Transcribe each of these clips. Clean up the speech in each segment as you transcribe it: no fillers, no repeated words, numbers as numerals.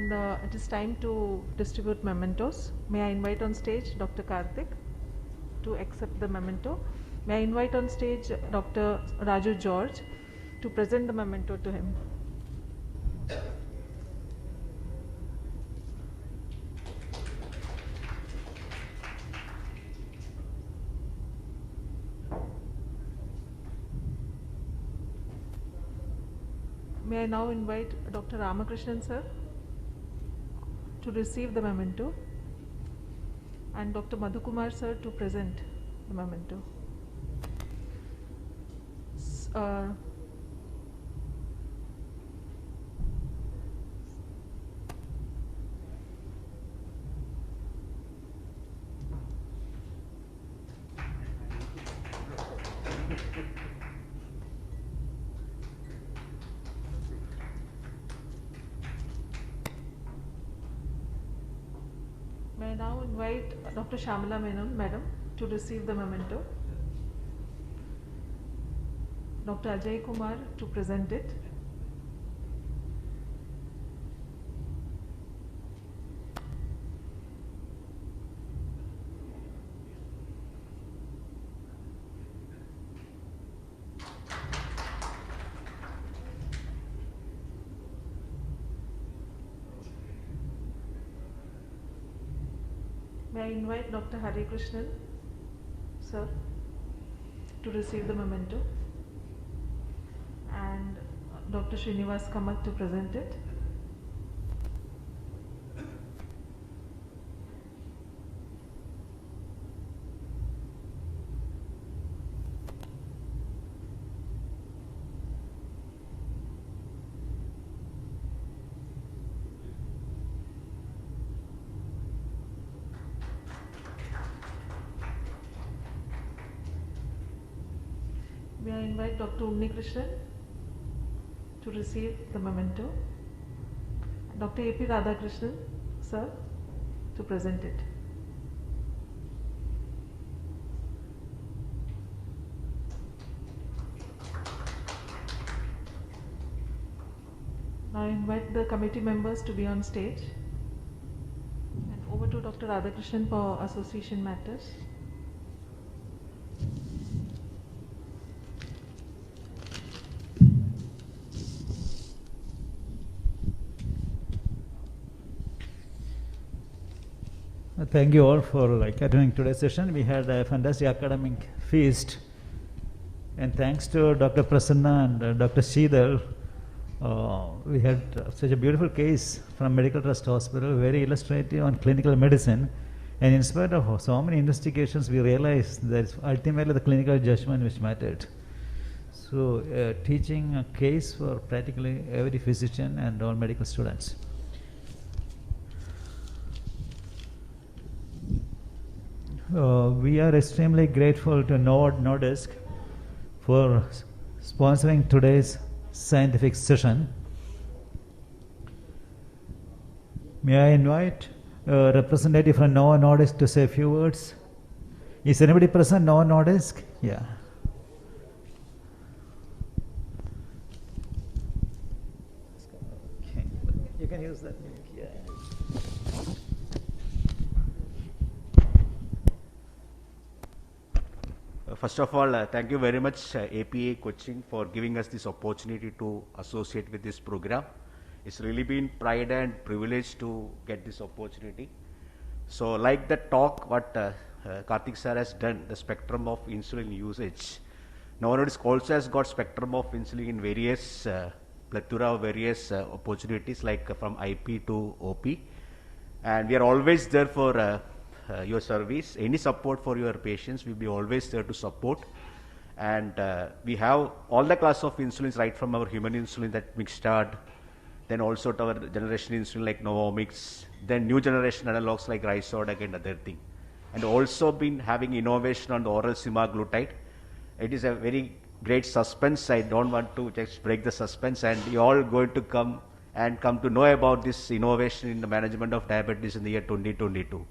And it is time to distribute mementos. May I invite on stage Dr. Karthik to accept the memento. May I invite on stage Dr. Raju George to present the memento to him. May I now invite Dr. Ramakrishnan sir to receive the memento and Dr. Madhukumar sir to present the memento. May I now invite Dr. Shamala Menon, Madam, to receive the memento. Dr. Ajay Kumar to present it. May I invite Dr. Hari Krishnan, sir, to receive the memento, and Dr. Srinivas Kamath to present it. May I invite Dr. Unni Krishnan to receive the memento, Dr. A.P. Radhakrishnan, sir, to present it. Now I invite the committee members to be on stage, and over to Dr. Radhakrishnan for association matters. Thank you all for attending today's session. We had a fantastic academic feast, and thanks to Dr. Prasanna and Dr. Sridhar, we had such a beautiful case from Medical Trust Hospital, very illustrative on clinical medicine. And in spite of so many investigations, we realized that it's ultimately the clinical judgment which mattered. So teaching a case for practically every physician and all medical students. We are extremely grateful to Nordisk for sponsoring today's scientific session. May I invite a representative from Novo Nordisk to say a few words? Is anybody present, Novo Nordisk? Yeah. Okay. You can use that mic, yeah. First of all, thank you very much APA Coaching for giving us this opportunity to associate with this program. It's really been pride and privilege to get this opportunity. So like the talk what Karthik sir has done, the spectrum of insulin usage. Novo Nordisk also has got spectrum of insulin in various plethora of various opportunities like from IP to OP. And we are always there for your service. Any support for your patients, we'll be always there to support. And we have all the class of insulins, right from our human insulin, that Mixtard, then also to our generation insulin like Novomix, then new generation analogs like Ryzodeg and other thing. And also been having innovation on the oral semaglutide. It is a very great suspense. I don't want to just break the suspense, and you all going to come to know about this innovation in the management of diabetes in the year 2022.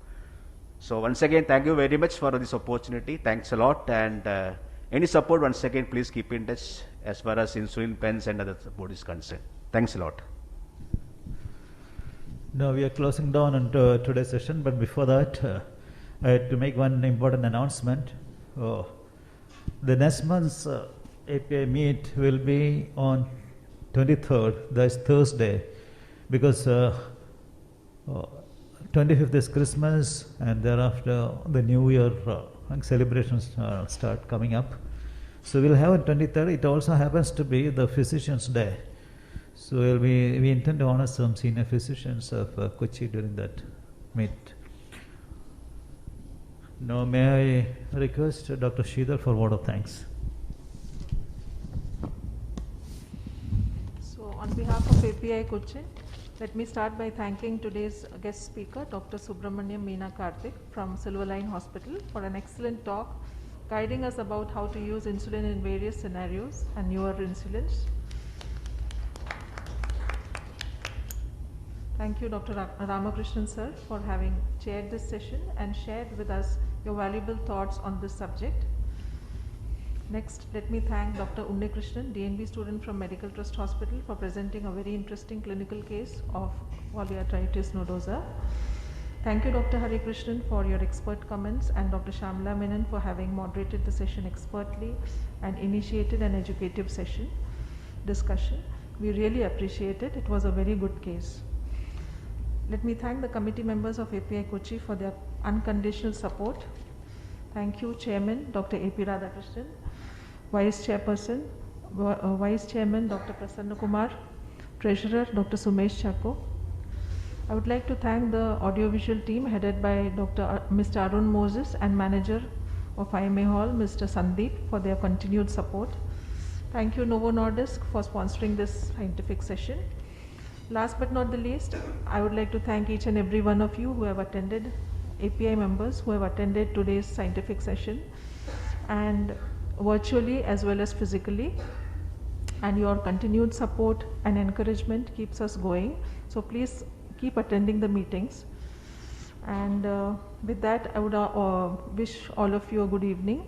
So once again, thank you very much for this opportunity. Thanks a lot. And any support, once again, please keep in touch as far as insulin pens and other support is concerned. Thanks a lot. Now we are closing down on today's session, but before that, I had to make one important announcement. The next month's API meet will be on 23rd, that's Thursday, because 25th is Christmas, and thereafter the New Year celebrations start coming up. So we'll have on 23rd. It also happens to be the Physicians' Day. So we intend to honor some senior physicians of Kochi during that meet. Now may I request Dr. Sridhar for a word of thanks. So on behalf of API Cochin, let me start by thanking today's guest speaker, Dr. Subramaniam Meena Karthik from Silverline Hospital, for an excellent talk guiding us about how to use insulin in various scenarios and newer insulins. Thank you, Dr. Ramakrishnan sir, for having chaired this session and shared with us your valuable thoughts on this subject. Next, let me thank Dr. Unnikrishnan, DNB student from Medical Trust Hospital, for presenting a very interesting clinical case of polyarthritis nodosa. Thank you, Dr. Hari Krishnan, for your expert comments, and Dr. Shamla Menon for having moderated the session expertly and initiated an educative discussion. We really appreciate it. It was a very good case. Let me thank the committee members of API Kochi for their unconditional support. Thank you, Chairman Dr. A.P. Radhakrishnan, Vice Chairperson, Vice Chairman Dr. Prasanna Kumar, Treasurer Dr. Sumesh Chako. I would like to thank the audiovisual team headed by Mr. Arun Moses and Manager of IMA Hall, Mr. Sandeep, for their continued support. Thank you, Novo Nordisk, for sponsoring this scientific session. Last but not the least, I would like to thank each and every one of you who have attended, API members who have attended today's scientific session, and virtually as well as physically, and your continued support and encouragement keeps us going. So please keep attending the meetings. And with that, I would wish all of you a good evening.